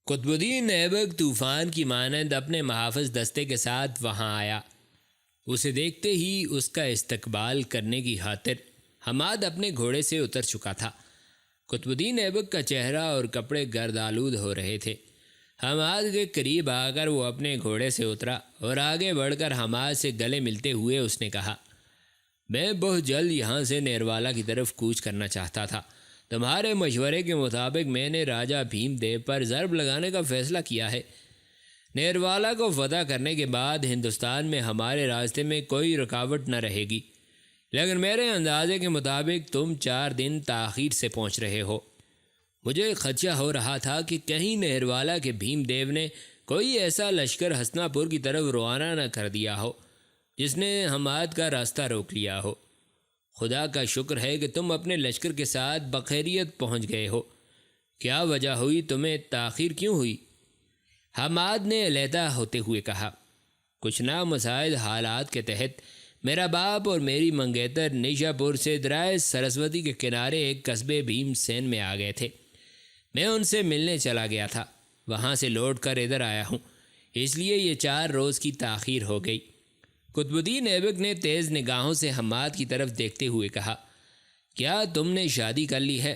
قطب الدین ایبک طوفان کی مانند اپنے محافظ دستے کے ساتھ وہاں آیا۔ اسے دیکھتے ہی اس کا استقبال کرنے کی خاطر حماد اپنے گھوڑے سے اتر چکا تھا۔ قطب الدین ایبک کا چہرہ اور کپڑے گرد آلود ہو رہے تھے۔ حماد کے قریب آ کر وہ اپنے گھوڑے سے اترا اور آگے بڑھ کر حماد سے گلے ملتے ہوئے اس نے کہا، میں بہت جلد یہاں سے نیروالا کی طرف کوچ کرنا چاہتا تھا۔ تمہارے مشورے کے مطابق میں نے راجہ بھیم دیو پر ضرب لگانے کا فیصلہ کیا ہے۔ نیروالا کو فتح کرنے کے بعد ہندوستان میں ہمارے راستے میں کوئی رکاوٹ نہ رہے گی، لیکن میرے اندازے کے مطابق تم 4 دن تاخیر سے پہنچ رہے ہو۔ مجھے خدشہ ہو رہا تھا کہ کہیں نیروالا کے بھیم دیو نے کوئی ایسا لشکر ہستنا پور کی طرف روانہ نہ کر دیا ہو جس نے حماد کا راستہ روک لیا ہو۔ خدا کا شکر ہے کہ تم اپنے لشکر کے ساتھ بخیریت پہنچ گئے ہو۔ کیا وجہ ہوئی؟ تمہیں تاخیر کیوں ہوئی؟ حماد نے علیحدہ ہوتے ہوئے کہا، کچھ نامساعد حالات کے تحت میرا باپ اور میری منگیتر نیشا پور سے درائے سرسوتی کے کنارے ایک قصبے بھیم سین میں آ گئے تھے۔ میں ان سے ملنے چلا گیا تھا، وہاں سے لوٹ کر ادھر آیا ہوں، اس لیے یہ 4 روز کی تاخیر ہو گئی۔ قطب الدین ایبک نے تیز نگاہوں سے حماد کی طرف دیکھتے ہوئے کہا، کیا تم نے شادی کر لی ہے؟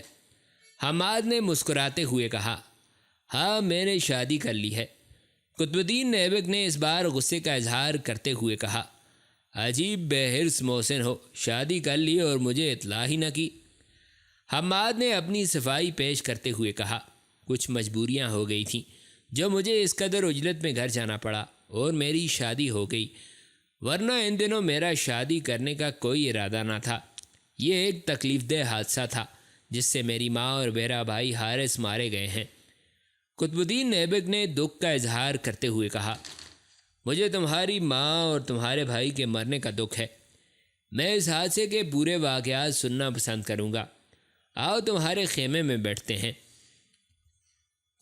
حماد نے مسکراتے ہوئے کہا، ہاں میں نے شادی کر لی ہے۔ قطب الدین ایبک نے اس بار غصے کا اظہار کرتے ہوئے کہا، عجیب بے حرص محسن ہو، شادی کر لی اور مجھے اطلاع ہی نہ کی۔ حماد نے اپنی صفائی پیش کرتے ہوئے کہا، کچھ مجبوریاں ہو گئی تھیں جو مجھے اس قدر عجلت میں گھر جانا پڑا اور میری شادی ہو گئی، ورنہ ان دنوں میرا شادی کرنے کا کوئی ارادہ نہ تھا۔ یہ ایک تکلیف دہ حادثہ تھا جس سے میری ماں اور میرا بھائی حارث مارے گئے ہیں۔ قطب الدین ایبک نے دکھ کا اظہار کرتے ہوئے کہا، مجھے تمہاری ماں اور تمہارے بھائی کے مرنے کا دکھ ہے۔ میں اس حادثے کے پورے واقعات سننا پسند کروں گا۔ آؤ تمہارے خیمے میں بیٹھتے ہیں۔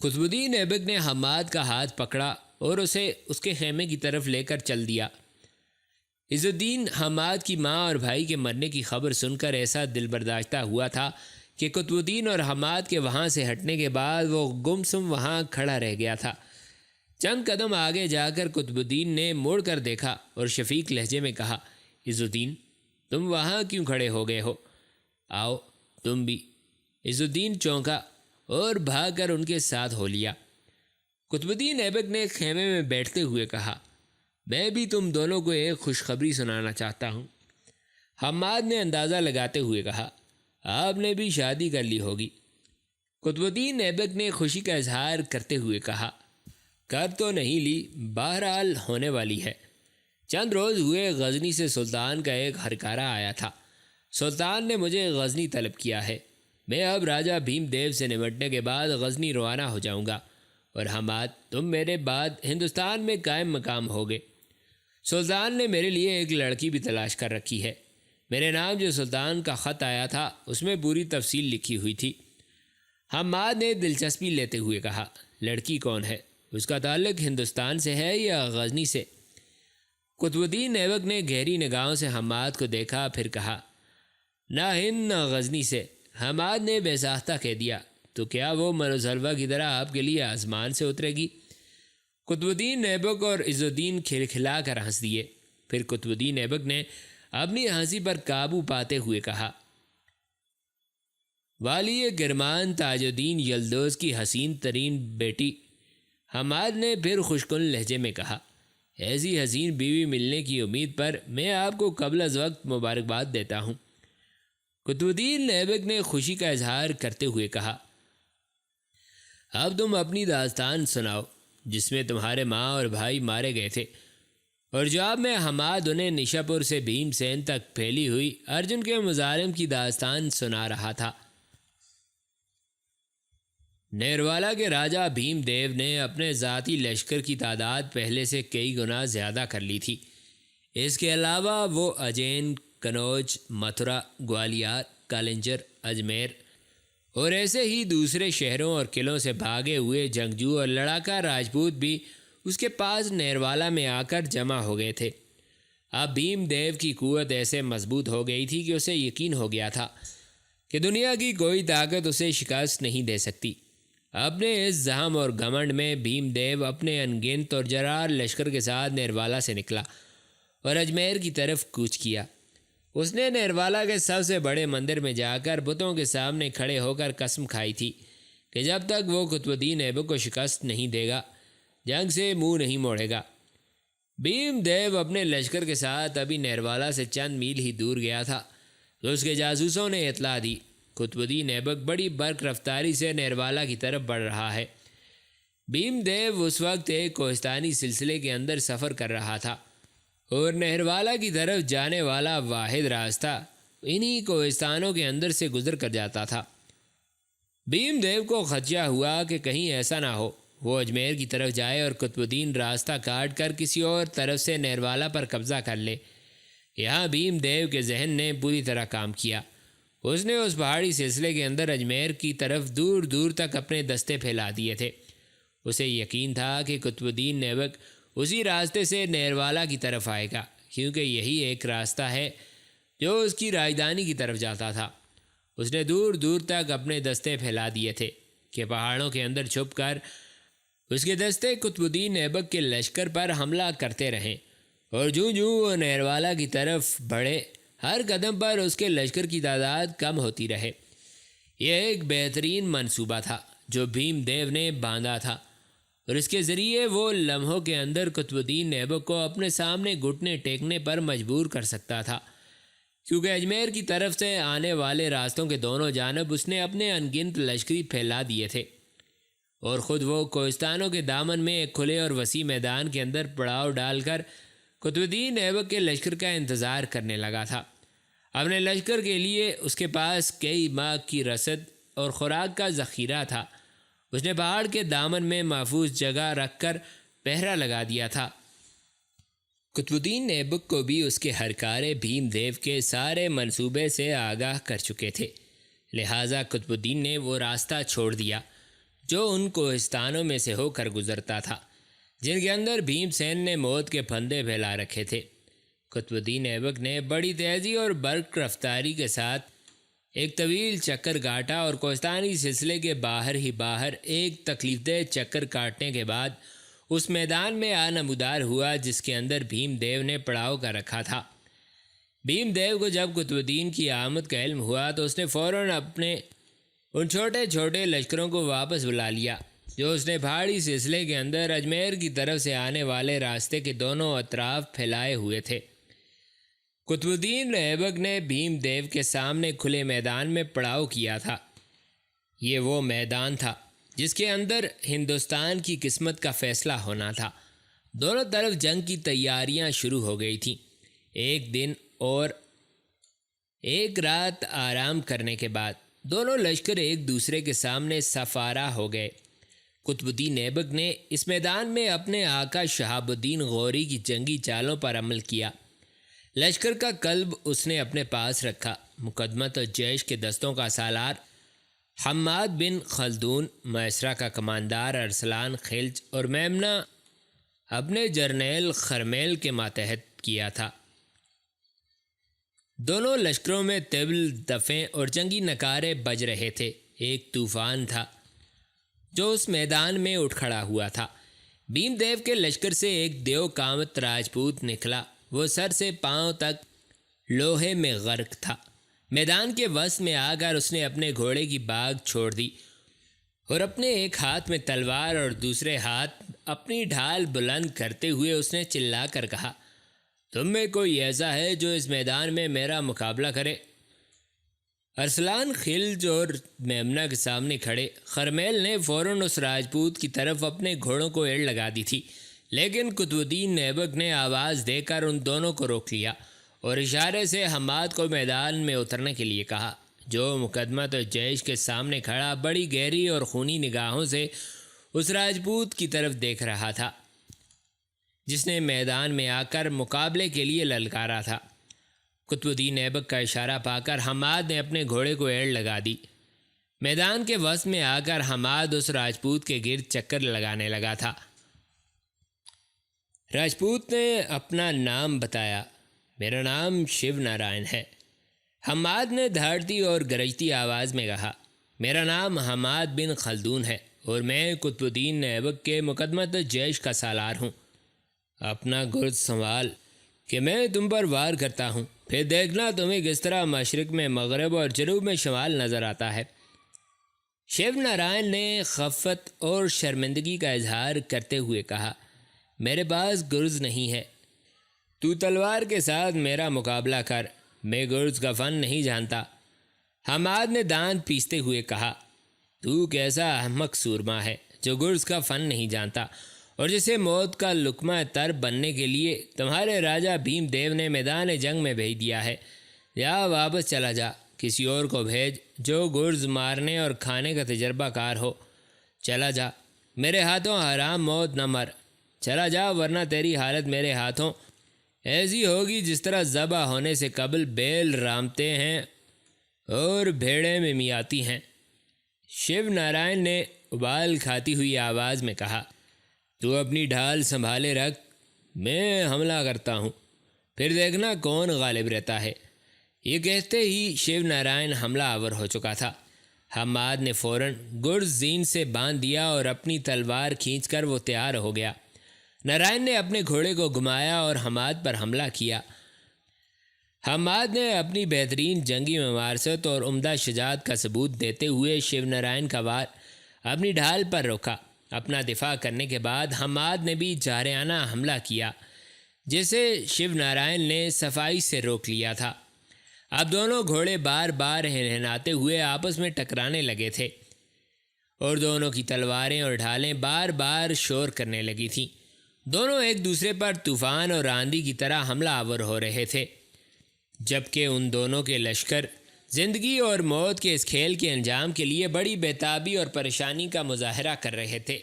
قطب الدین ایبک نے حماد کا ہاتھ پکڑا اور اسے اس کے خیمے کی طرف لے کر چل دیا۔ عز الدین حماد کی ماں اور بھائی کے مرنے کی خبر سن کر ایسا دل برداشتہ ہوا تھا کہ قطب الدین اور حماد کے وہاں سے ہٹنے کے بعد وہ گمسم وہاں کھڑا رہ گیا تھا۔ چند قدم آگے جا کر قطب الدین نے موڑ کر دیکھا اور شفیق لہجے میں کہا، عز الدین تم وہاں کیوں کھڑے ہو گئے ہو؟ آؤ تم بھی۔ عز الدین چونکا اور بھاگ کر ان کے ساتھ ہو لیا۔ قطب الدین ایبک نے خیمے میں بیٹھتے ہوئے کہا، میں بھی تم دونوں کو ایک خوشخبری سنانا چاہتا ہوں۔ حماد نے اندازہ لگاتے ہوئے کہا، آپ نے بھی شادی کر لی ہوگی۔ قطب الدین ایبک نے خوشی کا اظہار کرتے ہوئے کہا، کر تو نہیں لی، بہرحال ہونے والی ہے۔ چند روز ہوئے غزنی سے سلطان کا ایک ہرکارہ آیا تھا۔ سلطان نے مجھے غزنی طلب کیا ہے۔ میں اب راجہ بھیم دیو سے نمٹنے کے بعد غزنی روانہ ہو جاؤں گا، اور حماد تم میرے بعد ہندوستان میں قائم مقام ہوگے۔ سلطان نے میرے لیے ایک لڑکی بھی تلاش کر رکھی ہے۔ میرے نام جو سلطان کا خط آیا تھا اس میں پوری تفصیل لکھی ہوئی تھی۔ حماد نے دلچسپی لیتے ہوئے کہا، لڑکی کون ہے؟ اس کا تعلق ہندوستان سے ہے یا غزنی سے؟ قطب الدین ایبک نے گہری نگاہوں سے حماد کو دیکھا، پھر کہا، نہ ہند نہ غزنی سے۔ حماد نے بے ساختہ کہہ دیا، تو کیا وہ مروزلوہ کی طرح آپ کے لیے آسمان سے اترے گی؟ قطب الدین ایبک اور عز الدین کھلکھلا کر ہنس دیے۔ پھر قطب الدین ایبک نے اپنی ہنسی پر قابو پاتے ہوئے کہا، والی گرمان تاج الدین یلدوز کی حسین ترین بیٹی۔ حماد نے پھر خوشکن لہجے میں کہا، ایسی حسین بیوی ملنے کی امید پر میں آپ کو قبل از وقت مبارکباد دیتا ہوں۔ قطب الدین ایبک نے خوشی کا اظہار کرتے ہوئے کہا، اب تم اپنی داستان سناؤ جس میں تمہارے ماں اور بھائی مارے گئے تھے، اور جواب میں حماد انہیں نیشاپور سے بھیم سین تک پھیلی ہوئی ارجن کے مظالم کی داستان سنا رہا تھا۔ نیروالا کے راجہ بھیم دیو نے اپنے ذاتی لشکر کی تعداد پہلے سے کئی گنا زیادہ کر لی تھی۔ اس کے علاوہ وہ اجین، کنوج، متھرا، گوالیار، کالنجر، اجمیر اور ایسے ہی دوسرے شہروں اور قلعوں سے بھاگے ہوئے جنگجو اور لڑاکا راجپوت بھی اس کے پاس نیروالا میں آ کر جمع ہو گئے تھے۔ اب بھیم دیو کی قوت ایسے مضبوط ہو گئی تھی کہ اسے یقین ہو گیا تھا کہ دنیا کی کوئی طاقت اسے شکست نہیں دے سکتی۔ اپنے اس زحم اور گھمنڈ میں بھیم دیو اپنے انگنت اور جرار لشکر کے ساتھ نیروالا سے نکلا اور اجمیر کی طرف کوچ کیا۔ اس نے نیروالا کے سب سے بڑے مندر میں جا کر بتوں کے سامنے کھڑے ہو کر قسم کھائی تھی کہ جب تک وہ قطب الدین ایبک کو شکست نہیں دے گا، جنگ سے منہ نہیں موڑے گا۔ بھیم دیو اپنے لشکر کے ساتھ ابھی نیروالا سے چند میل ہی دور گیا تھا تو اس کے جاسوسوں نے اطلاع دی، قطب الدین ایبک بڑی برق رفتاری سے نیروالا کی طرف بڑھ رہا ہے۔ بھیم دیو اس وقت ایک کوہستانی سلسلے کے اندر سفر کر رہا تھا اور نیروالا کی طرف جانے والا واحد راستہ انہی کوہستانوں کے اندر سے گزر کر جاتا تھا۔ بھیم دیو کو خدشہ ہوا کہ کہیں ایسا نہ ہو وہ اجمیر کی طرف جائے اور قطب الدین راستہ کاٹ کر کسی اور طرف سے نیروالا پر قبضہ کر لے۔ یہاں بھیم دیو کے ذہن نے پوری طرح کام کیا۔ اس نے اس پہاڑی سلسلے کے اندر اجمیر کی طرف دور دور تک اپنے دستے پھیلا دیے تھے۔ اسے یقین تھا کہ قطب الدین ایبک اسی راستے سے نیروالا کی طرف آئے گا، کیونکہ یہی ایک راستہ ہے جو اس کی راجدھانی کی طرف جاتا تھا۔ اس نے دور دور تک اپنے دستے پھیلا دیے تھے کہ پہاڑوں کے اندر چھپ کر اس کے دستے قطب الدین ایبک کے لشکر پر حملہ کرتے رہیں، اور جوں جوں وہ نیروالا کی طرف بڑھے ہر قدم پر اس کے لشکر کی تعداد کم ہوتی رہے۔ یہ ایک بہترین منصوبہ تھا جو بھیم دیو نے باندھا تھا، اور اس کے ذریعے وہ لمحوں کے اندر قطب الدین ایبک کو اپنے سامنے گھٹنے ٹیکنے پر مجبور کر سکتا تھا، کیونکہ اجمیر کی طرف سے آنے والے راستوں کے دونوں جانب اس نے اپنے انگنت لشکری پھیلا دیے تھے، اور خود وہ کوہستانوں کے دامن میں ایک کھلے اور وسیع میدان کے اندر پڑاؤ ڈال کر قطب الدین ایبک کے لشکر کا انتظار کرنے لگا تھا۔ اپنے لشکر کے لیے اس کے پاس کئی ماہ کی رسد اور خوراک کا ذخیرہ تھا۔ اس نے پہاڑ کے دامن میں محفوظ جگہ رکھ کر پہرا لگا دیا تھا۔ قطب الدین ایبک کو بھی اس کے ہرکارے بھیم دیو کے سارے منصوبے سے آگاہ کر چکے تھے، لہٰذا قطب الدین نے وہ راستہ چھوڑ دیا جو ان کوہستانوں میں سے ہو کر گزرتا تھا جن کے اندر بھیم سین نے موت کے پھندے پھیلا رکھے تھے۔ قطب الدین ایبک نے بڑی تیزی اور برق رفتاری کے ساتھ ایک طویل چکر کاٹا اور کوہستانی سلسلے کے باہر ہی باہر ایک تکلیف دہ چکر کاٹنے کے بعد اس میدان میں نمودار ہوا جس کے اندر بھیم دیو نے پڑاؤ کر رکھا تھا۔ بھیم دیو کو جب قطب الدین کی آمد کا علم ہوا تو اس نے فوراً اپنے ان چھوٹے چھوٹے لشکروں کو واپس بلا لیا جو اس نے پہاڑی سلسلے کے اندر اجمیر کی طرف سے آنے والے راستے کے دونوں اطراف پھیلائے ہوئے تھے۔ قطب الدین ایبک نے بھیم دیو کے سامنے کھلے میدان میں پڑاؤ کیا تھا۔ یہ وہ میدان تھا جس کے اندر ہندوستان کی قسمت کا فیصلہ ہونا تھا۔ دونوں طرف جنگ کی تیاریاں شروع ہو گئی تھیں۔ ایک دن اور ایک رات آرام کرنے کے بعد دونوں لشکر ایک دوسرے کے سامنے صف آرا ہو گئے۔ قطب الدین ایبک نے اس میدان میں اپنے آقا شہاب الدین غوری کی جنگی چالوں پر عمل کیا۔ لشکر کا قلب اس نے اپنے پاس رکھا۔ مقدمت اور جیش کے دستوں کا سالار حماد بن خلدون، میسرہ کا کماندار ارسلان خلج اور میمنہ اپنے جرنیل خرمیل کے ماتحت کیا تھا۔ دونوں لشکروں میں طبل، دفیں اور جنگی نکارے بج رہے تھے۔ ایک طوفان تھا جو اس میدان میں اٹھ کھڑا ہوا تھا۔ بھیم دیو کے لشکر سے ایک دیو کامت راجپوت نکلا۔ وہ سر سے پاؤں تک لوہے میں غرق تھا۔ میدان کے وسط میں آ کر اس نے اپنے گھوڑے کی باگھ چھوڑ دی اور اپنے ایک ہاتھ میں تلوار اور دوسرے ہاتھ اپنی ڈھال بلند کرتے ہوئے اس نے چلا کر کہا، تم میں کوئی ایسا ہے جو اس میدان میں میرا مقابلہ کرے؟ ارسلان خلج اور میمنہ کے سامنے کھڑے خرمیل نے فوراً اس راجپوت کی طرف اپنے گھوڑوں کو ایڑ لگا دی تھی، لیکن قطب الدین ایبک نے آواز دے کر ان دونوں کو روک لیا اور اشارے سے حماد کو میدان میں اترنے کے لیے کہا، جو مقدمت اور جیش کے سامنے کھڑا بڑی گہری اور خونی نگاہوں سے اس راجپوت کی طرف دیکھ رہا تھا جس نے میدان میں آ کر مقابلے کے لیے للکارا تھا۔ قطب الدین ایبک کا اشارہ پا کر حماد نے اپنے گھوڑے کو ایڑ لگا دی۔ میدان کے وسط میں آ کر حماد اس راجپوت کے گرد چکر لگانے لگا تھا۔ راجپوت نے اپنا نام بتایا، میرا نام شیو نارائن ہے۔ حماد نے دھاڑتی اور گرجتی آواز میں کہا، میرا نام حماد بن خلدون ہے اور میں قطب الدین ایبک کے مقدمت جیش کا سالار ہوں۔ اپنا گرد سنبھال کہ میں تم پر وار کرتا ہوں، پھر دیکھنا تمہیں کس طرح مشرق میں مغرب اور جنوب میں شمال نظر آتا ہے۔ شیو نارائن نے خفت اور شرمندگی کا اظہار کرتے ہوئے کہا، میرے پاس گرز نہیں ہے، تو تلوار کے ساتھ میرا مقابلہ کر، میں گرز کا فن نہیں جانتا۔ حماد نے دانت پیستے ہوئے کہا، تو کیسا احمق سورما ہے جو گرز کا فن نہیں جانتا، اور جسے موت کا لقمہ تر بننے کے لیے تمہارے راجہ بھیم دیو نے میدان جنگ میں بھیج دیا ہے۔ یا واپس چلا جا، کسی اور کو بھیج جو گرز مارنے اور کھانے کا تجربہ کار ہو۔ چلا جا، میرے ہاتھوں حرام موت نہ مر، چلا جا ورنہ تیری حالت میرے ہاتھوں ایسی ہوگی جس طرح ذبح ہونے سے قبل بیل رامتے ہیں اور بھیڑیں میں میاتی ہیں۔ شیو نارائن نے ابال کھاتی ہوئی آواز میں کہا، تو اپنی ڈھال سنبھالے رکھ، میں حملہ کرتا ہوں، پھر دیکھنا کون غالب رہتا ہے۔ یہ کہتے ہی شیو نارائن حملہ آور ہو چکا تھا۔ حماد نے فوراً گرز زین سے باندھ دیا اور اپنی تلوار کھینچ کر وہ تیار ہو گیا۔ نارائن نے اپنے گھوڑے کو گھمایا اور حماد پر حملہ کیا۔ حماد نے اپنی بہترین جنگی ممارست اور عمدہ شجاعت کا ثبوت دیتے ہوئے شیو نارائن کا وار اپنی ڈھال پر روکا۔ اپنا دفاع کرنے کے بعد حماد نے بھی جارحانہ حملہ کیا، جسے شیو نارائن نے صفائی سے روک لیا تھا۔ اب دونوں گھوڑے بار بار ہنہناتے ہوئے آپس میں ٹکرانے لگے تھے، اور دونوں کی تلواریں اور ڈھالیں بار بار شور کرنے لگی تھیں۔ دونوں ایک دوسرے پر طوفان اور آندھی کی طرح حملہ آور ہو رہے تھے، جبکہ ان دونوں کے لشکر زندگی اور موت کے اس کھیل کے انجام کے لیے بڑی بےتابی اور پریشانی کا مظاہرہ کر رہے تھے۔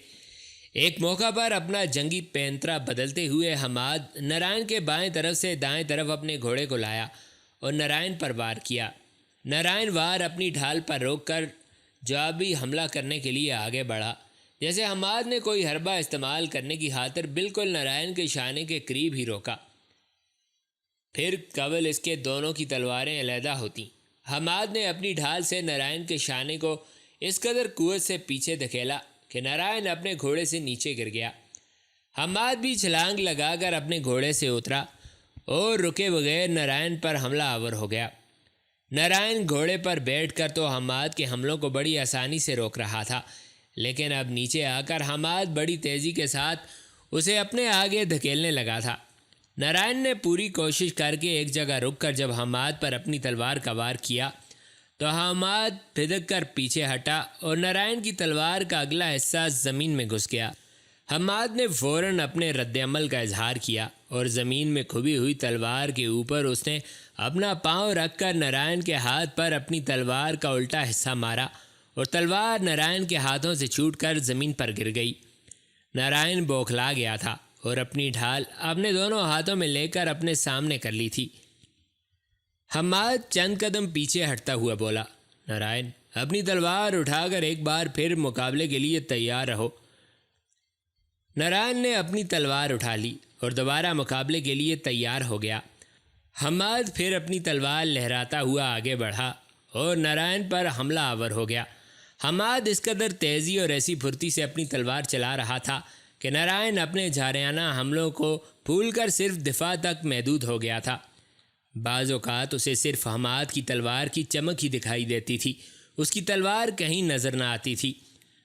ایک موقع پر اپنا جنگی پینترا بدلتے ہوئے حماد نارائن کے بائیں طرف سے دائیں طرف اپنے گھوڑے کو لایا اور نارائن پر وار کیا۔ نارائن وار اپنی ڈھال پر روک کر جوابی حملہ کرنے کے لیے آگے بڑھا، جیسے حماد نے کوئی حربہ استعمال کرنے کی خاطر بالکل نارائن کے شانے کے قریب ہی روکا، پھر قبل اس کے دونوں کی تلواریں علیحدہ ہوتیں۔ حماد نے اپنی ڈھال سے نارائن کے شانے کو اس قدر قوت سے پیچھے دھکیلا کہ نارائن اپنے گھوڑے سے نیچے گر گیا۔ حماد بھی چھلانگ لگا کر اپنے گھوڑے سے اترا اور رکے بغیر نارائن پر حملہ آور ہو گیا۔ نارائن گھوڑے پر بیٹھ کر تو حماد کے حملوں کو بڑی آسانی سے روک رہا تھا، لیکن اب نیچے آ کر حماد بڑی تیزی کے ساتھ اسے اپنے آگے دھکیلنے لگا تھا۔ نارائن نے پوری کوشش کر کے ایک جگہ رک کر جب حماد پر اپنی تلوار کا وار کیا تو حماد پھدک کر پیچھے ہٹا اور نارائن کی تلوار کا اگلا حصہ زمین میں گھس گیا۔ حماد نے فوراً اپنے رد عمل کا اظہار کیا اور زمین میں کھبی ہوئی تلوار کے اوپر اس نے اپنا پاؤں رکھ کر نارائن کے ہاتھ پر اپنی تلوار کا الٹا حصہ مارا اور تلوار نارائن کے ہاتھوں سے چھوٹ کر زمین پر گر گئی۔ نارائن بوکھلا گیا تھا اور اپنی ڈھال اپنے دونوں ہاتھوں میں لے کر اپنے سامنے کر لی تھی۔ حماد چند قدم پیچھے ہٹتا ہوا بولا، نارائن اپنی تلوار اٹھا کر ایک بار پھر مقابلے کے لیے تیار رہو۔ نارائن نے اپنی تلوار اٹھا لی اور دوبارہ مقابلے کے لیے تیار ہو گیا۔ حماد پھر اپنی تلوار لہراتا ہوا آگے بڑھا اور نارائن پر حملہ آور ہو گیا۔ حماد اس قدر تیزی اور ایسی پھرتی سے اپنی تلوار چلا رہا تھا کہ نارائن اپنے جارحانہ حملوں کو بھول کر صرف دفاع تک محدود ہو گیا تھا۔ بعض اوقات اسے صرف حماد کی تلوار کی چمک ہی دکھائی دیتی تھی، اس کی تلوار کہیں نظر نہ آتی تھی۔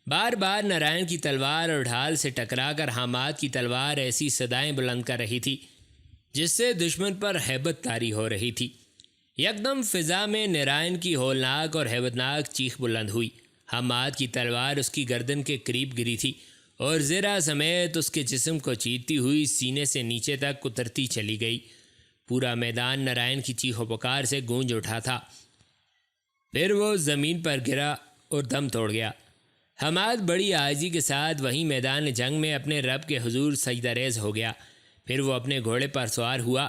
بار بار نارائن کی تلوار اور ڈھال سے ٹکرا کر حماد کی تلوار ایسی صدائیں بلند کر رہی تھی جس سے دشمن پر ہیبت طاری ہو رہی تھی۔ یکدم فضا میں نارائن کی ہولناک اور ہیبتناک چیخ بلند ہوئی۔ حماد کی تلوار اس کی گردن کے قریب گری تھی اور زرہ سمیت اس کے جسم کو چیرتی ہوئی سینے سے نیچے تک اترتی چلی گئی۔ پورا میدان نارائن کی چیخ و پکار سے گونج اٹھا تھا۔ پھر وہ زمین پر گرا اور دم توڑ گیا۔ حماد بڑی عاجزی کے ساتھ وہیں میدان جنگ میں اپنے رب کے حضور سجدہ ریز ہو گیا۔ پھر وہ اپنے گھوڑے پر سوار ہوا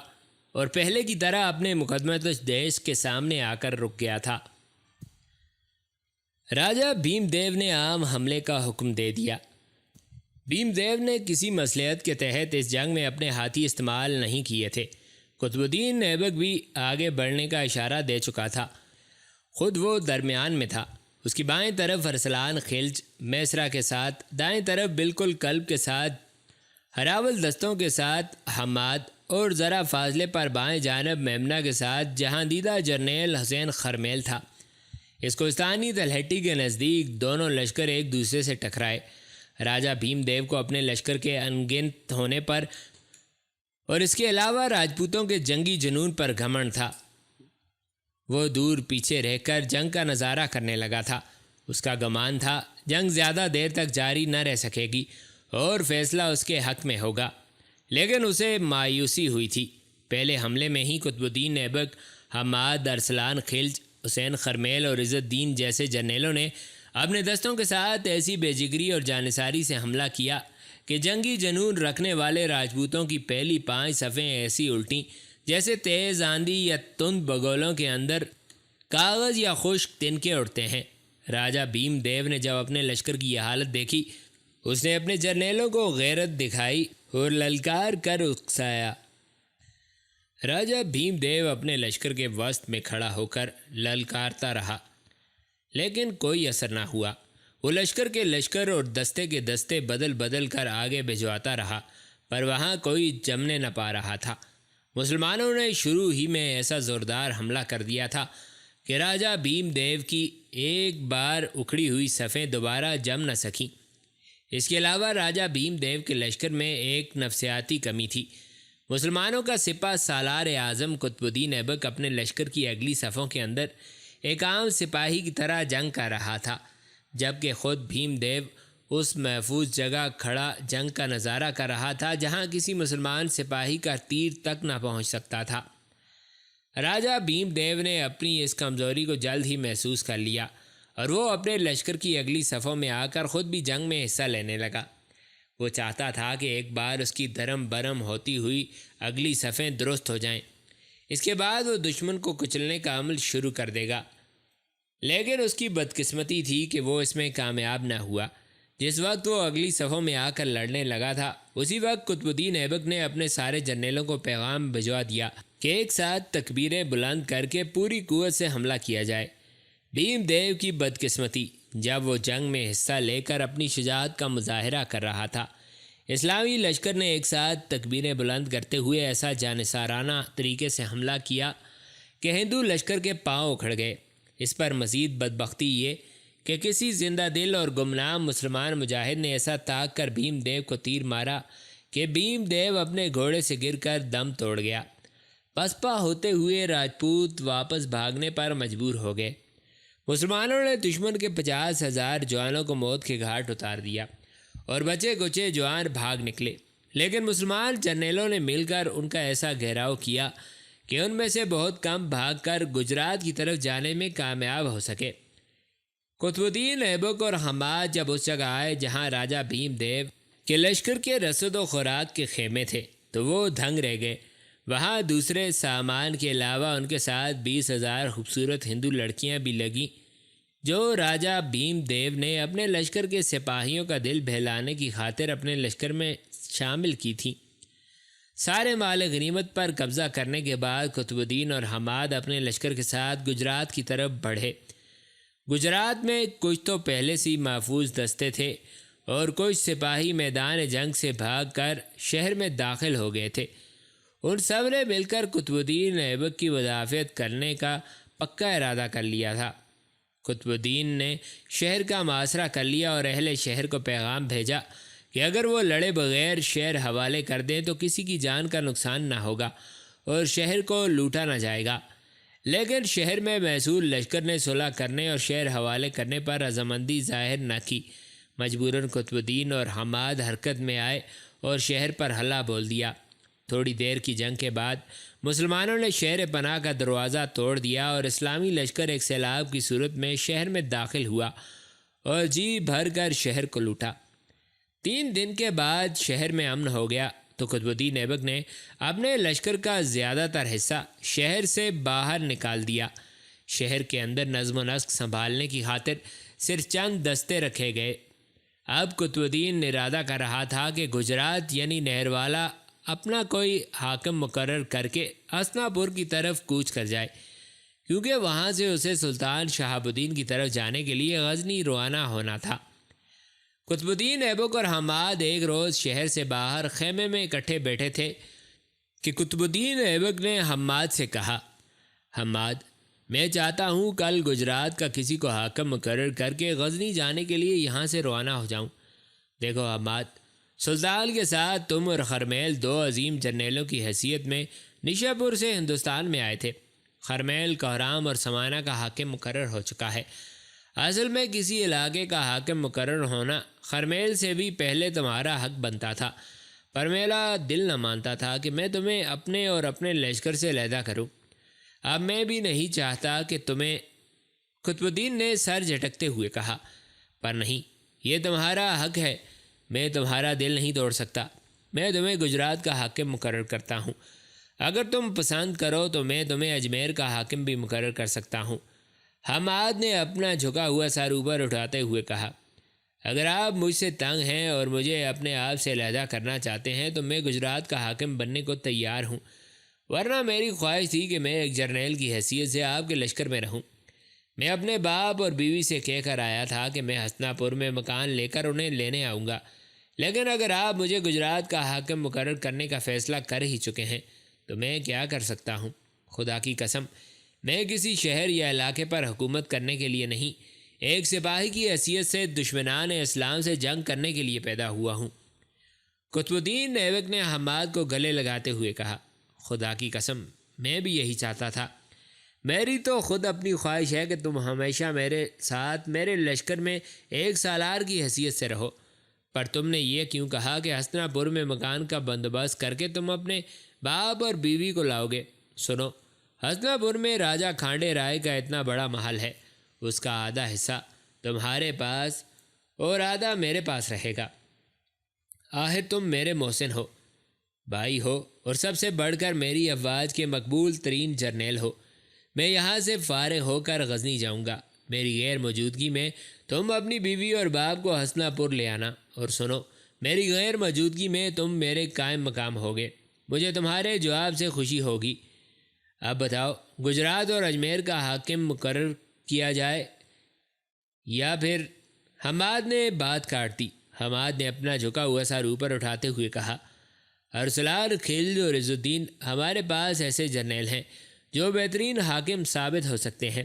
اور پہلے کی طرح اپنے مقدمت دیش کے سامنے آ کر رک گیا تھا۔ راجہ بھیم دیو نے عام حملے کا حکم دے دیا۔ بھیم دیو نے کسی مصلحت کے تحت اس جنگ میں اپنے ہاتھی استعمال نہیں کیے تھے۔ قطب الدین ایبک بھی آگے بڑھنے کا اشارہ دے چکا تھا، خود وہ درمیان میں تھا۔ اس کی بائیں طرف ارسلان خلج میسرا کے ساتھ، دائیں طرف بالکل قلب کے ساتھ ہراول دستوں کے ساتھ حماد، اور ذرا فاصلے پر بائیں جانب میمنہ کے ساتھ جہاندیدہ جرنیل حسین خرمیل تھا۔ اس کوہستانی تلہٹی کے نزدیک دونوں لشکر ایک دوسرے سے ٹکرائے۔ راجہ بھیم دیو کو اپنے لشکر کے انگنت ہونے پر اور اس کے علاوہ راجپوتوں کے جنگی جنون پر گھمنڈ تھا۔ وہ دور پیچھے رہ کر جنگ کا نظارہ کرنے لگا تھا۔ اس کا گمان تھا جنگ زیادہ دیر تک جاری نہ رہ سکے گی اور فیصلہ اس کے حق میں ہوگا، لیکن اسے مایوسی ہوئی تھی۔ پہلے حملے میں ہی قطب الدین ایبک، حماد، ارسلان خلج، حسین خرمیل اور عزت الدین جیسے جرنیلوں نے اپنے دستوں کے ساتھ ایسی بے جگری اور جانثاری سے حملہ کیا کہ جنگی جنون رکھنے والے راجپوتوں کی پہلی 5 صفیں ایسی الٹیں جیسے تیز آندھی یا تند بگولوں کے اندر کاغذ یا خشک تنکے اڑتے ہیں۔ راجہ بھیم دیو نے جب اپنے لشکر کی یہ حالت دیکھی، اس نے اپنے جرنیلوں کو غیرت دکھائی اور للکار کر اکسایا۔ راجہ بھیم دیو اپنے لشکر کے وسط میں کھڑا ہو کر للکارتا رہا، لیکن کوئی اثر نہ ہوا۔ وہ لشکر کے لشکر اور دستے کے دستے بدل بدل کر آگے بھجواتا رہا، پر وہاں کوئی جمنے نہ پا رہا تھا۔ مسلمانوں نے شروع ہی میں ایسا زوردار حملہ کر دیا تھا کہ راجہ بھیم دیو کی ایک بار اکھڑی ہوئی صفیں دوبارہ جم نہ سکیں۔ اس کے علاوہ راجہ بھیم دیو کے لشکر میں ایک نفسیاتی کمی تھی۔ مسلمانوں کا سپہ سالار اعظم قطب الدین ایبک اپنے لشکر کی اگلی صفوں کے اندر ایک عام سپاہی کی طرح جنگ کر رہا تھا، جبکہ خود بھیم دیو اس محفوظ جگہ کھڑا جنگ کا نظارہ کر رہا تھا جہاں کسی مسلمان سپاہی کا تیر تک نہ پہنچ سکتا تھا۔ راجہ بھیم دیو نے اپنی اس کمزوری کو جلد ہی محسوس کر لیا اور وہ اپنے لشکر کی اگلی صفوں میں آ کر خود بھی جنگ میں حصہ لینے لگا۔ وہ چاہتا تھا کہ ایک بار اس کی دھرم برم ہوتی ہوئی اگلی صفیں درست ہو جائیں، اس کے بعد وہ دشمن کو کچلنے کا عمل شروع کر دے گا، لیکن اس کی بدقسمتی تھی کہ وہ اس میں کامیاب نہ ہوا۔ جس وقت وہ اگلی صفوں میں آ کر لڑنے لگا تھا، اسی وقت قطب الدین ایبک نے اپنے سارے جرنیلوں کو پیغام بھجوا دیا کہ ایک ساتھ تکبیریں بلند کر کے پوری قوت سے حملہ کیا جائے۔ بھیم دیو کی بدقسمتی، جب وہ جنگ میں حصہ لے کر اپنی شجاعت کا مظاہرہ کر رہا تھا، اسلامی لشکر نے ایک ساتھ تکبیریں بلند کرتے ہوئے ایسا جانثارانہ طریقے سے حملہ کیا کہ ہندو لشکر کے پاؤں اکھڑ گئے۔ اس پر مزید بدبختی یہ کہ کسی زندہ دل اور گمنام مسلمان مجاہد نے ایسا طاق کر بھیم دیو کو تیر مارا کہ بھیم دیو اپنے گھوڑے سے گر کر دم توڑ گیا۔ پسپا ہوتے ہوئے راجپوت واپس بھاگنے پر مجبور ہو گئے۔ مسلمانوں نے دشمن کے 50,000 جوانوں کو موت کے گھاٹ اتار دیا اور بچے کچے جوان بھاگ نکلے، لیکن مسلمان جرنیلوں نے مل کر ان کا ایسا گھیراؤ کیا کہ ان میں سے بہت کم بھاگ کر گجرات کی طرف جانے میں کامیاب ہو سکے۔ قطب الدین ایبک اور حماد جب اس جگہ آئے جہاں راجہ بھیم دیو کے لشکر کے رسد و خوراک کے خیمے تھے تو وہ دھنگ رہ گئے۔ وہاں دوسرے سامان کے علاوہ ان کے ساتھ 20,000 خوبصورت ہندو لڑکیاں بھی لگیں جو راجہ بھیم دیو نے اپنے لشکر کے سپاہیوں کا دل بہلانے کی خاطر اپنے لشکر میں شامل کی تھیں۔ سارے مال غنیمت پر قبضہ کرنے کے بعد قطب الدین اور حماد اپنے لشکر کے ساتھ گجرات کی طرف بڑھے۔ گجرات میں کچھ تو پہلے سے محفوظ دستے تھے اور کچھ سپاہی میدان جنگ سے بھاگ کر شہر میں داخل ہو گئے تھے۔ ان سب نے مل کر قطب الدین ایبک کی مدافعت کرنے کا پکا ارادہ کر لیا تھا۔ قطب الدین نے شہر کا محاصرہ کر لیا اور اہل شہر کو پیغام بھیجا کہ اگر وہ لڑے بغیر شہر حوالے کر دیں تو کسی کی جان کا نقصان نہ ہوگا اور شہر کو لوٹا نہ جائے گا۔ لیکن شہر میں محصول لشکر نے صلح کرنے اور شہر حوالے کرنے پر رضامندی ظاہر نہ کی۔ مجبوراً قطب الدین اور حماد حرکت میں آئے اور شہر پر حلہ بول دیا۔ تھوڑی دیر کی جنگ کے بعد مسلمانوں نے شہر پناہ کا دروازہ توڑ دیا اور اسلامی لشکر ایک سیلاب کی صورت میں شہر میں داخل ہوا اور جی بھر کر شہر کو لوٹا۔ 3 دن کے بعد شہر میں امن ہو گیا تو قطب الدین ایبک نے اپنے لشکر کا زیادہ تر حصہ شہر سے باہر نکال دیا۔ شہر کے اندر نظم و نسق سنبھالنے کی خاطر صرف چند دستے رکھے گئے۔ اب قطب الدین ارادہ کر رہا تھا کہ گجرات یعنی نہروالا اپنا کوئی حاکم مقرر کر کے ہستنا پور کی طرف کوچ کر جائے، کیونکہ وہاں سے اسے سلطان شہاب الدین کی طرف جانے کے لیے غزنی روانہ ہونا تھا۔ قطب الدین ایبک اور حماد ایک روز شہر سے باہر خیمے میں اکٹھے بیٹھے تھے کہ قطب الدین ایبک نے حماد سے کہا، حماد، میں چاہتا ہوں کل گجرات کا کسی کو حاکم مقرر کر کے غزنی جانے کے لیے یہاں سے روانہ ہو جاؤں۔ دیکھو حماد، سلطان کے ساتھ تم اور خرمیل دو عظیم جرنیلوں کی حیثیت میں نشا پور سے ہندوستان میں آئے تھے۔ خرمیل کوہرام اور سمانہ کا حاکم مقرر ہو چکا ہے۔ اصل میں کسی علاقے کا حاکم مقرر ہونا خرمیل سے بھی پہلے تمہارا حق بنتا تھا، پر میرا دل نہ مانتا تھا کہ میں تمہیں اپنے اور اپنے لشکر سے علیحدہ کروں۔ اب میں بھی نہیں چاہتا کہ تمہیں، قطب الدین نے سر جھٹکتے ہوئے کہا، پر نہیں، یہ تمہارا حق ہے، میں تمہارا دل نہیں توڑ سکتا۔ میں تمہیں گجرات کا حاکم مقرر کرتا ہوں۔ اگر تم پسند کرو تو میں تمہیں اجمیر کا حاکم بھی مقرر کر سکتا ہوں۔ حماد نے اپنا جھکا ہوا سر اوپر اٹھاتے ہوئے کہا، اگر آپ مجھ سے تنگ ہیں اور مجھے اپنے آپ سے علیحدہ کرنا چاہتے ہیں تو میں گجرات کا حاکم بننے کو تیار ہوں، ورنہ میری خواہش تھی کہ میں ایک جرنیل کی حیثیت سے آپ کے لشکر میں رہوں۔ میں اپنے باپ اور بیوی سے کہہ کر آیا تھا کہ میں ہسنا پور میں مکان لے کر انہیں لینے آؤں گا، لیکن اگر آپ مجھے گجرات کا حاکم مقرر کرنے کا فیصلہ کر ہی چکے ہیں تو میں کیا کر سکتا ہوں؟ خدا کی قسم، میں کسی شہر یا علاقے پر حکومت کرنے کے لیے نہیں، ایک سپاہی کی حیثیت سے دشمنان اسلام سے جنگ کرنے کے لیے پیدا ہوا ہوں۔ قطب الدین ایبک نے حماد کو گلے لگاتے ہوئے کہا، خدا کی قسم، میں بھی یہی چاہتا تھا۔ میری تو خود اپنی خواہش ہے کہ تم ہمیشہ میرے ساتھ میرے لشکر میں ایک سالار کی حیثیت سے رہو، پر تم نے یہ کیوں کہا کہ ہسنا پور میں مکان کا بندوبست کر کے تم اپنے باپ اور بیوی کو لاؤ گے؟ سنو، ہسنا پور میں راجہ کھانڈے رائے کا اتنا بڑا محل ہے، اس کا آدھا حصہ تمہارے پاس اور آدھا میرے پاس رہے گا۔ آخر تم میرے محسن ہو، بھائی ہو، اور سب سے بڑھ کر میری افواج کے مقبول ترین جرنیل ہو۔ میں یہاں سے فارغ ہو کر غزنی جاؤں گا۔ میری غیر موجودگی میں تم اپنی بیوی اور باپ کو ہسنا پور لے آنا، اور سنو، میری غیر موجودگی میں تم میرے قائم مقام ہوگے۔ مجھے تمہارے جواب سے خوشی ہوگی۔ اب بتاؤ، گجرات اور اجمیر کا حاکم مقرر کیا جائے یا پھر؟ حماد نے بات کاٹ دی۔ حماد نے اپنا جھکا ہوا سر اوپر اٹھاتے ہوئے کہا، ارسلان خلج اور عز الدین، ہمارے پاس ایسے جرنیل ہیں جو بہترین حاکم ثابت ہو سکتے ہیں۔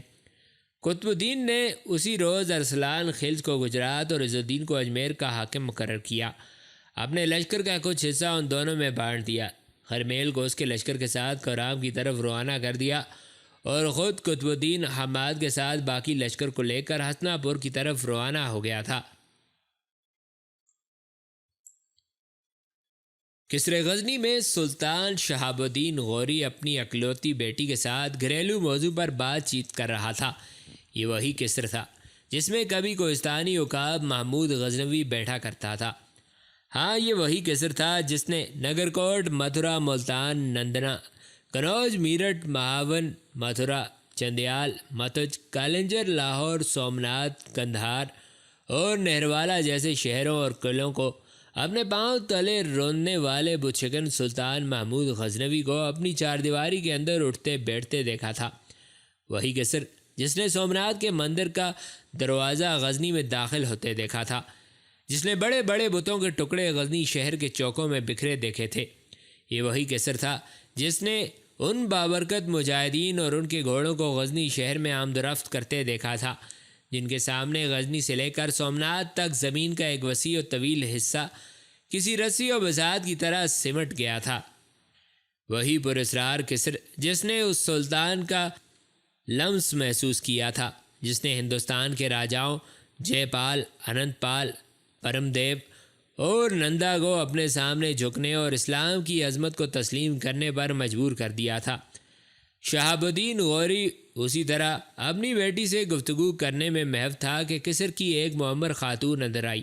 قطب الدین نے اسی روز ارسلان خلج کو گجرات اور عز الدین کو اجمیر کا حاکم مقرر کیا۔ اپنے لشکر کا کچھ حصہ ان دونوں میں بانٹ دیا۔ خرمیل کو اس کے لشکر کے ساتھ کوہرام کی طرف روانہ کر دیا اور خود قطب الدین حماد کے ساتھ باقی لشکر کو لے کر ہسنا پور کی طرف روانہ ہو گیا تھا۔ کسرے غزنی میں سلطان شہاب الدین غوری اپنی اکلوتی بیٹی کے ساتھ گھریلو موضوع پر بات چیت کر رہا تھا۔ یہ وہی کسر تھا جس میں کبھی کوہستانی عقاب محمود غزنوی بیٹھا کرتا تھا۔ ہاں، یہ وہی کسر تھا جس نے نگرکوٹ، متھرا، ملتان، نندنا، کنوج، میرٹھ، مہاون، متھرا، چندیال، متج، کالنجر، لاہور، سومناتھ، کندھار اور نہروالا جیسے شہروں اور قلعوں کو اپنے پاؤں تلے روننے والے بتشکن سلطان محمود غزنوی کو اپنی چار دیواری کے اندر اٹھتے بیٹھتے دیکھا تھا۔ وہی کسر جس نے سومناتھ کے مندر کا دروازہ غزنی میں داخل ہوتے دیکھا تھا، جس نے بڑے بڑے بتوں کے ٹکڑے غزنی شہر کے چوکوں میں بکھرے دیکھے تھے۔ یہ وہی کسر تھا جس نے ان بابرکت مجاہدین اور ان کے گھوڑوں کو غزنی شہر میں آمد و رفت کرتے دیکھا تھا جن کے سامنے غزنی سے لے کر سومناتھ تک زمین کا ایک وسیع و طویل حصہ کسی رسی و بساط کی طرح سمٹ گیا تھا۔ وہی پراسرار کسر جس نے اس سلطان کا لمس محسوس کیا تھا جس نے ہندوستان کے راجاؤں جے پال، اننت پال، پرم دیو اور نندا کو اپنے سامنے جھکنے اور اسلام کی عظمت کو تسلیم کرنے پر مجبور کر دیا تھا۔ شہاب الدین غوری اسی طرح اپنی بیٹی سے گفتگو کرنے میں محو تھا کہ کسر کی ایک معمر خاتون اندر آئی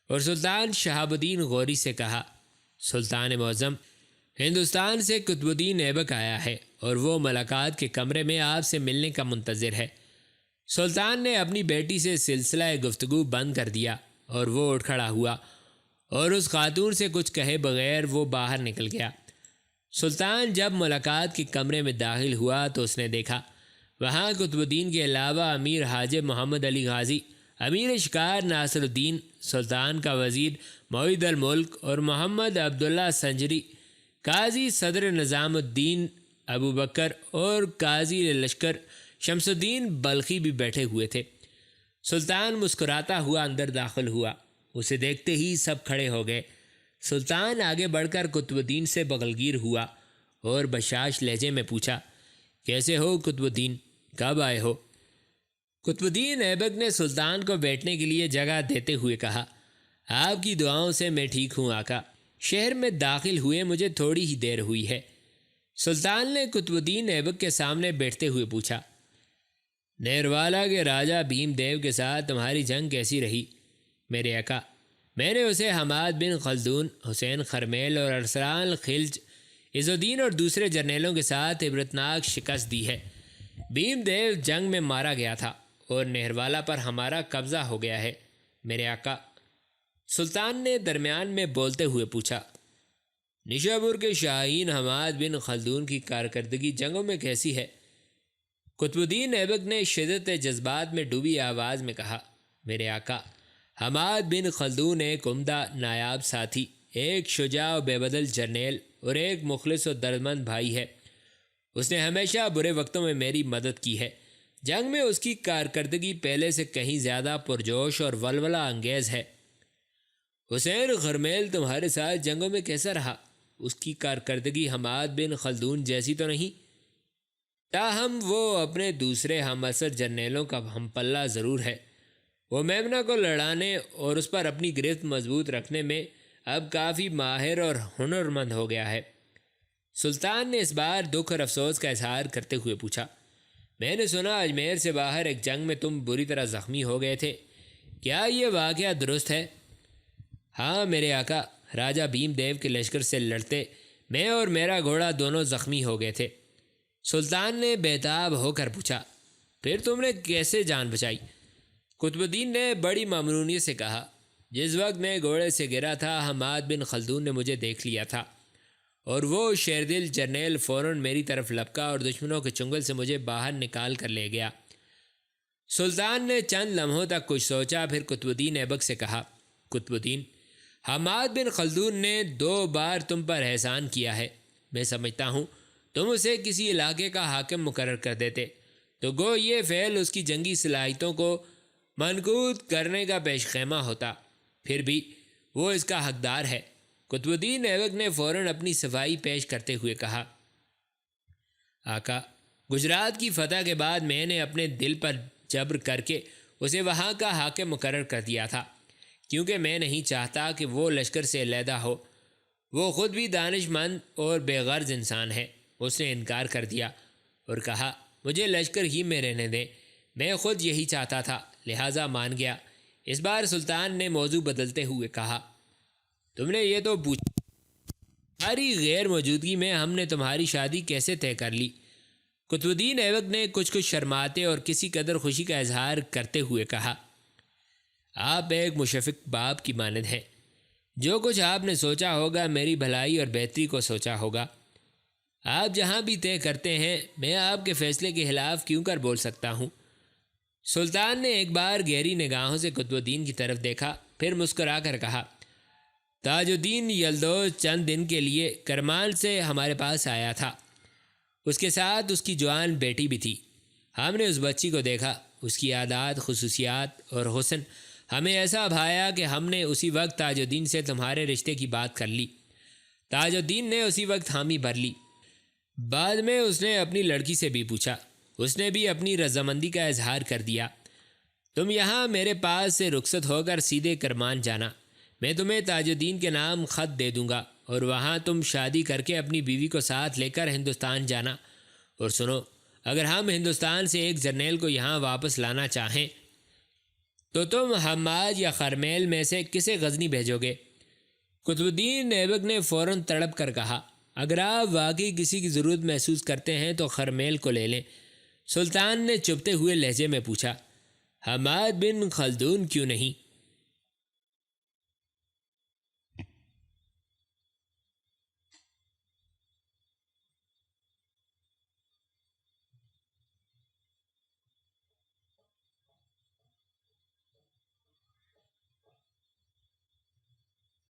اور سلطان شہاب الدین غوری سے کہا، سلطان معظم، ہندوستان سے قطب الدین ایبک آیا ہے اور وہ ملاقات کے کمرے میں آپ سے ملنے کا منتظر ہے۔ سلطان نے اپنی بیٹی سے سلسلہ گفتگو بند کر دیا اور وہ اٹھ کھڑا ہوا اور اس خاتون سے کچھ کہے بغیر وہ باہر نکل گیا۔ سلطان جب ملاقات کے کمرے میں داخل ہوا تو اس نے دیکھا وہاں قطب الدین کے علاوہ امیر حاجب محمد علی غازی، امیر شکار ناصر الدین، سلطان کا وزیر معید الملک اور محمد عبداللہ سنجری، قاضی صدر نظام الدین ابو بکر اور قاضی لشکر شمس الدین بلخی بھی بیٹھے ہوئے تھے۔ سلطان مسکراتا ہوا اندر داخل ہوا۔ اسے دیکھتے ہی سب کھڑے ہو گئے۔ سلطان آگے بڑھ کر قطب الدین سے بغلگیر ہوا اور بشاش لہجے میں پوچھا، کیسے ہو قطب الدین، کب آئے ہو؟ قطب الدین ایبک نے سلطان کو بیٹھنے کے لیے جگہ دیتے ہوئے کہا، آپ کی دعاؤں سے میں ٹھیک ہوں آقا، شہر میں داخل ہوئے مجھے تھوڑی ہی دیر ہوئی ہے۔ سلطان نے قطب الدین ایبک کے سامنے بیٹھتے ہوئے پوچھا، نیروالا کے راجہ بھیم دیو کے ساتھ تمہاری جنگ کیسی رہی؟ میرے آقا، میں نے اسے حماد بن خلدون، حسین خرمیل اور ارسلان خلج، عز الدین اور دوسرے جرنیلوں کے ساتھ عبرتناک شکست دی ہے۔ بھیم دیو جنگ میں مارا گیا تھا اور نہروالا پر ہمارا قبضہ ہو گیا ہے میرے آقا۔ سلطان نے درمیان میں بولتے ہوئے پوچھا، نشاپور کے شاہین حماد بن خلدون کی کارکردگی جنگوں میں کیسی ہے؟ قطب الدین ایبک نے شدت جذبات میں ڈوبی آواز میں کہا، میرے آقا، حماد بن خلدون ایک عمدہ نایاب ساتھی، ایک شجاع و بے بدل جرنیل اور ایک مخلص و دردمند بھائی ہے۔ اس نے ہمیشہ برے وقتوں میں میری مدد کی ہے۔ جنگ میں اس کی کارکردگی پہلے سے کہیں زیادہ پرجوش اور ولولہ انگیز ہے۔ حسین خرمیل تمہارے ساتھ جنگوں میں کیسا رہا؟ اس کی کارکردگی حماد بن خلدون جیسی تو نہیں؟ تاہم وہ اپنے دوسرے ہم اثر جرنیلوں کا ہم پلہ ضرور ہے۔ وہ میمنہ کو لڑانے اور اس پر اپنی گرفت مضبوط رکھنے میں اب کافی ماہر اور ہنرمند ہو گیا ہے۔ سلطان نے اس بار دکھ اور افسوس کا اظہار کرتے ہوئے پوچھا، میں نے سنا اجمیر سے باہر ایک جنگ میں تم بری طرح زخمی ہو گئے تھے، کیا یہ واقعہ درست ہے؟ ہاں میرے آقا، راجہ بھیم دیو کے لشکر سے لڑتے میں اور میرا گھوڑا دونوں زخمی ہو گئے تھے۔ سلطان نے بےتاب ہو کر پوچھا، پھر تم نے کیسے جان بچائی؟ قطب الدین نے بڑی ممنونیت سے کہا، جس وقت میں گھوڑے سے گرا تھا حماد بن خلدون نے مجھے دیکھ لیا تھا اور وہ شیردل جرنیل فوراً میری طرف لپکا اور دشمنوں کے چنگل سے مجھے باہر نکال کر لے گیا۔ سلطان نے چند لمحوں تک کچھ سوچا، پھر قطب الدین ایبک سے کہا، قطب الدین، حماد بن خلدون نے 2 بار تم پر احسان کیا ہے۔ میں سمجھتا ہوں تم اسے کسی علاقے کا حاکم مقرر کر دیتے تو گو یہ فعل اس کی جنگی صلاحیتوں کو منقوط کرنے کا پیش خیمہ ہوتا، پھر بھی وہ اس کا حقدار ہے۔ قطب الدین ایبک نے فوراً اپنی صفائی پیش کرتے ہوئے کہا، آقا، گجرات کی فتح کے بعد میں نے اپنے دل پر جبر کر کے اسے وہاں کا حاکم مقرر کر دیا تھا، کیونکہ میں نہیں چاہتا کہ وہ لشکر سے علیحدہ ہو۔ وہ خود بھی دانش مند اور بے غرض انسان ہے۔ اس نے انکار کر دیا اور کہا، مجھے لشکر ہی میں رہنے دیں، میں خود یہی چاہتا تھا، لہٰذا مان گیا۔ اس بار سلطان نے موضوع بدلتے ہوئے کہا، تم نے یہ تو پوچھا تمہاری غیر موجودگی میں ہم نے تمہاری شادی کیسے طے کر لی؟ قطب الدین ایبک نے کچھ شرماتے اور کسی قدر خوشی کا اظہار کرتے ہوئے کہا، آپ ایک مشفق باپ کی مانند ہیں۔ جو کچھ آپ نے سوچا ہوگا میری بھلائی اور بہتری کو سوچا ہوگا۔ آپ جہاں بھی طے کرتے ہیں میں آپ کے فیصلے کے خلاف کیوں کر بول سکتا ہوں؟ سلطان نے ایک بار گہری نگاہوں سے قطب الدین کی طرف دیکھا، پھر مسکرا کر کہا، تاج الدین یلدوز چند دن کے لیے کرمان سے ہمارے پاس آیا تھا۔ اس کے ساتھ اس کی جوان بیٹی بھی تھی۔ ہم نے اس بچی کو دیکھا، اس کی عادات، خصوصیات اور حسن ہمیں ایسا بھایا کہ ہم نے اسی وقت تاج الدین سے تمہارے رشتے کی بات کر لی۔ تاج الدین نے اسی وقت حامی بھر لی۔ بعد میں اس نے اپنی لڑکی سے بھی پوچھا، اس نے بھی اپنی رضامندی کا اظہار کر دیا۔ تم یہاں میرے پاس سے رخصت ہو کر سیدھے کرمان جانا، میں تمہیں تاج الدین کے نام خط دے دوں گا اور وہاں تم شادی کر کے اپنی بیوی کو ساتھ لے کر ہندوستان جانا۔ اور سنو، اگر ہم ہندوستان سے ایک جرنیل کو یہاں واپس لانا چاہیں تو تم حماد یا خرمیل میں سے کسے غزنی بھیجو گے؟ قطب الدین ایبک نے فوراً تڑپ کر کہا، اگر آپ واقعی کسی کی ضرورت محسوس کرتے ہیں تو خرمیل کو لے لیں۔ سلطان نے چپتے ہوئے لہجے میں پوچھا، حماد بن خلدون کیوں نہیں؟